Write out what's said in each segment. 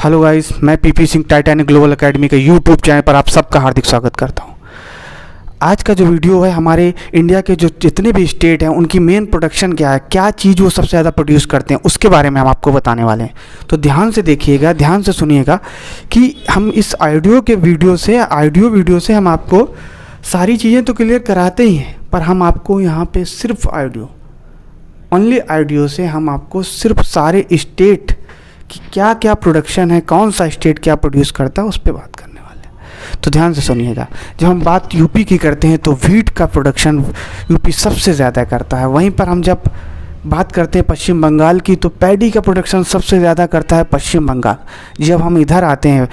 Hello guys, मैं PP Singh Titanic global academy के YouTube channel पर आप सबका हार्दिक स्वागत करता हूं। आज का जो वीडियो है हमारे इंडिया के जो जितने भी स्टेट हैं उनकी मेन प्रोडक्शन क्या है, क्या चीज़ वो सबसे ज़्यादा प्रोड्यूस करते हैं, उसके बारे में हम आपको बताने वाले हैं। तो ध्यान से देखिएगा, ध्यान से सुनिएगा कि हम इस ऑडियो वीडियो से हम आपको सारी चीज़ें तो क्लियर कराते ही हैं, पर हम आपको यहाँ पर सिर्फ ओनली ऑडियो से हम आपको सिर्फ सारे स्टेट कि क्या क्या प्रोडक्शन है, कौन सा स्टेट क्या प्रोड्यूस करता है, उस पर बात करने वाले हैं। तो ध्यान से सुनिएगा। जब हम बात यूपी की करते हैं तो व्हीट का प्रोडक्शन यूपी सबसे ज़्यादा करता है। वहीं पर हम जब बात करते हैं पश्चिम बंगाल की तो पैडी का प्रोडक्शन सबसे ज़्यादा करता है पश्चिम बंगाल। जब हम इधर आते हैं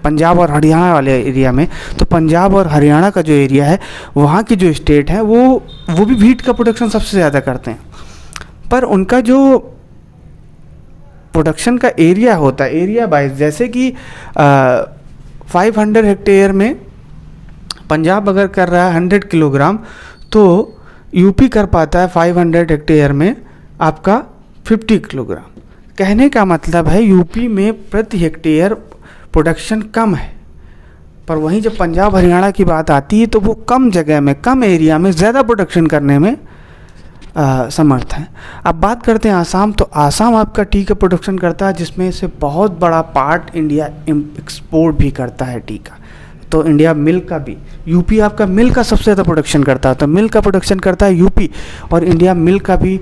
पंजाब और हरियाणा वाले एरिया में, तो पंजाब और हरियाणा का जो एरिया है, वहाँ की जो स्टेट है वो भी व्हीट का प्रोडक्शन सबसे ज़्यादा करते हैं। पर उनका जो प्रोडक्शन का एरिया होता है, एरिया वाइज, जैसे कि 500 हेक्टेयर में पंजाब अगर कर रहा है 100 किलोग्राम, तो यूपी कर पाता है 500 हेक्टेयर में आपका 50 किलोग्राम। कहने का मतलब है यूपी में प्रति हेक्टेयर प्रोडक्शन कम है, पर वहीं जब पंजाब हरियाणा की बात आती है तो वो कम जगह में, कम एरिया में ज़्यादा प्रोडक्शन करने में समर्थ है। अब बात करते हैं आसाम, तो आसाम आपका टी का प्रोडक्शन करता है, जिसमें से बहुत बड़ा पार्ट इंडिया एक्सपोर्ट भी करता है टी का। तो इंडिया मिल्क का भी, यूपी आपका मिल्क का सबसे ज़्यादा प्रोडक्शन करता है, तो मिल्क का प्रोडक्शन करता है यूपी, और इंडिया मिल्क का भी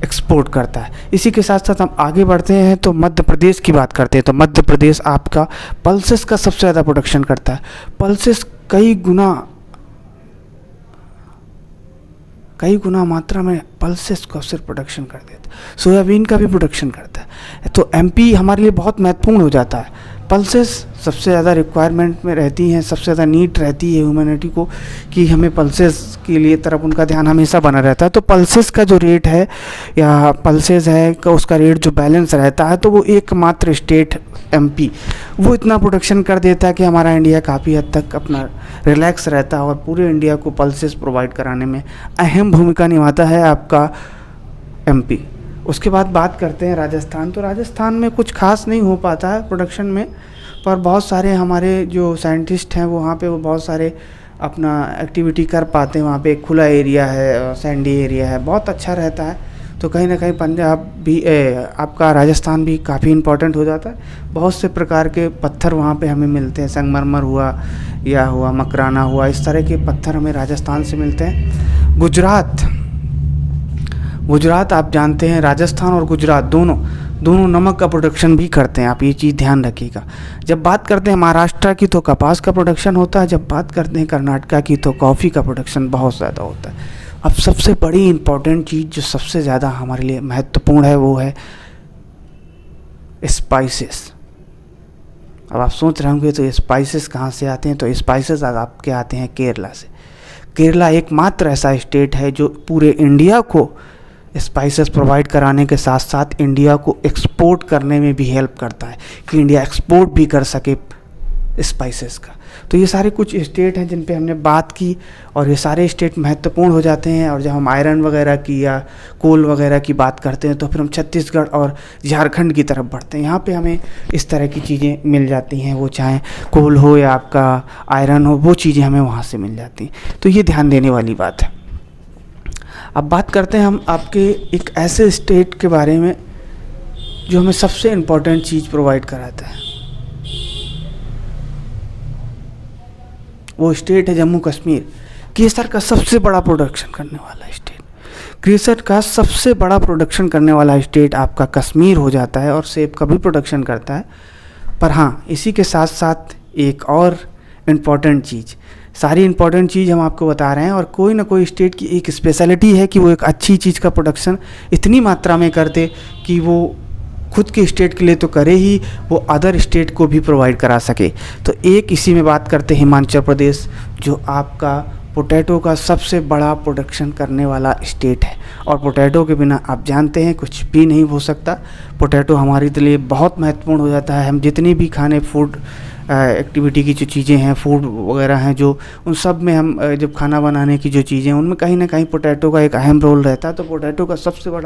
एक्सपोर्ट करता है। इसी के साथ साथ हम आगे बढ़ते हैं तो मध्य प्रदेश की बात करते हैं। तो मध्य प्रदेश आपका पल्सेस का सबसे ज़्यादा प्रोडक्शन करता है। पल्सेस कई गुना मात्रा में पल्सेस का सिर्फ प्रोडक्शन कर देता है। सोयाबीन का भी प्रोडक्शन करता है। तो एमपी हमारे लिए बहुत महत्वपूर्ण हो जाता है। पल्सेस सबसे ज़्यादा रिक्वायरमेंट में रहती हैं, सबसे ज़्यादा नीड रहती है ह्यूमैनिटी को कि हमें पल्सेस के लिए तरफ उनका ध्यान हमेशा बना रहता है। तो पल्सेस का जो रेट है या पल्सेस है उसका रेट जो बैलेंस रहता है, तो वो एकमात्र स्टेट एमपी वो इतना प्रोडक्शन कर देता है कि हमारा इंडिया काफ़ी हद तक अपना रिलैक्स रहता है और पूरे इंडिया को पल्सेस प्रोवाइड कराने में अहम भूमिका निभाता है आपका एमपी। उसके बाद बात करते हैं राजस्थान। तो राजस्थान में कुछ खास नहीं हो पाता है प्रोडक्शन में, पर बहुत सारे हमारे जो साइंटिस्ट हैं वो वहाँ पे वो बहुत सारे अपना एक्टिविटी कर पाते हैं। वहाँ पे एक खुला एरिया है, सैंडी एरिया है, बहुत अच्छा रहता है। तो कहीं ना कहीं पंजाब भी आपका राजस्थान भी काफ़ी इम्पोर्टेंट हो जाता है। बहुत से प्रकार के पत्थर वहाँ पे हमें मिलते हैं, संगमरमर हुआ मकराना हुआ, इस तरह के पत्थर हमें राजस्थान से मिलते हैं। गुजरात आप जानते हैं, राजस्थान और गुजरात दोनों नमक का प्रोडक्शन भी करते हैं। आप ये चीज़ ध्यान रखिएगा। जब बात करते हैं महाराष्ट्र की तो कपास का प्रोडक्शन होता है। जब बात करते हैं कर्नाटका की तो कॉफ़ी का प्रोडक्शन बहुत ज़्यादा होता है। अब सबसे बड़ी इम्पॉर्टेंट चीज़ जो सबसे ज़्यादा हमारे लिए महत्वपूर्ण है वो है स्पाइसेस। अब आप सोच रहे होंगे तो स्पाइसेस कहाँ से आते हैं, तो स्पाइसेस आपके आते हैं केरला से। केरला एकमात्र ऐसा स्टेट है जो पूरे इंडिया को स्पाइसेस प्रोवाइड कराने के साथ साथ इंडिया को एक्सपोर्ट करने में भी हेल्प करता है कि इंडिया एक्सपोर्ट भी कर सके स्पाइसेस का। तो ये सारे कुछ स्टेट हैं जिन पे हमने बात की, और ये सारे स्टेट महत्वपूर्ण हो जाते हैं। और जब हम आयरन वगैरह की या कोल वगैरह की बात करते हैं तो फिर हम छत्तीसगढ़ और झारखंड की तरफ बढ़ते हैं। यहाँ पे हमें इस तरह की चीज़ें मिल जाती हैं, वो चाहे कोल हो या आपका आयरन हो, वो चीज़ें हमें वहाँ से मिल जाती हैं। तो ये ध्यान देने वाली बात है। अब बात करते हैं हम आपके एक ऐसे स्टेट के बारे में जो हमें सबसे इम्पोर्टेंट चीज़ प्रोवाइड कराता है। वो स्टेट है जम्मू कश्मीर। केसर का सबसे बड़ा प्रोडक्शन करने वाला स्टेट, केसर का सबसे बड़ा प्रोडक्शन करने वाला स्टेट आपका कश्मीर हो जाता है, और सेब का भी प्रोडक्शन करता है। पर हाँ, इसी के साथ साथ एक और इम्पॉर्टेंट चीज़, सारी इम्पॉर्टेंट चीज़ हम आपको बता रहे हैं, और कोई ना कोई स्टेट की एक स्पेशलिटी है कि वो एक अच्छी चीज़ का प्रोडक्शन इतनी मात्रा में कर दे कि वो खुद के स्टेट के लिए तो करे ही, वो अदर स्टेट को भी प्रोवाइड करा सके। तो एक इसी में बात करते हैं हिमाचल प्रदेश, जो आपका पोटैटो का सबसे बड़ा प्रोडक्शन करने वाला स्टेट है। और पोटैटो के बिना आप जानते हैं कुछ भी नहीं हो सकता। पोटैटो हमारे लिए बहुत महत्वपूर्ण हो जाता है। हम जितनी भी खाने फूड एक्टिविटी की जो चीज़ें हैं, फूड वगैरह हैं, जो उन सब में हम जब खाना बनाने की जो चीज़ें हैं उनमें कहीं ना कहीं पोटैटो का एक अहम रोल रहता है। तो पोटैटो का सबसे बड़ा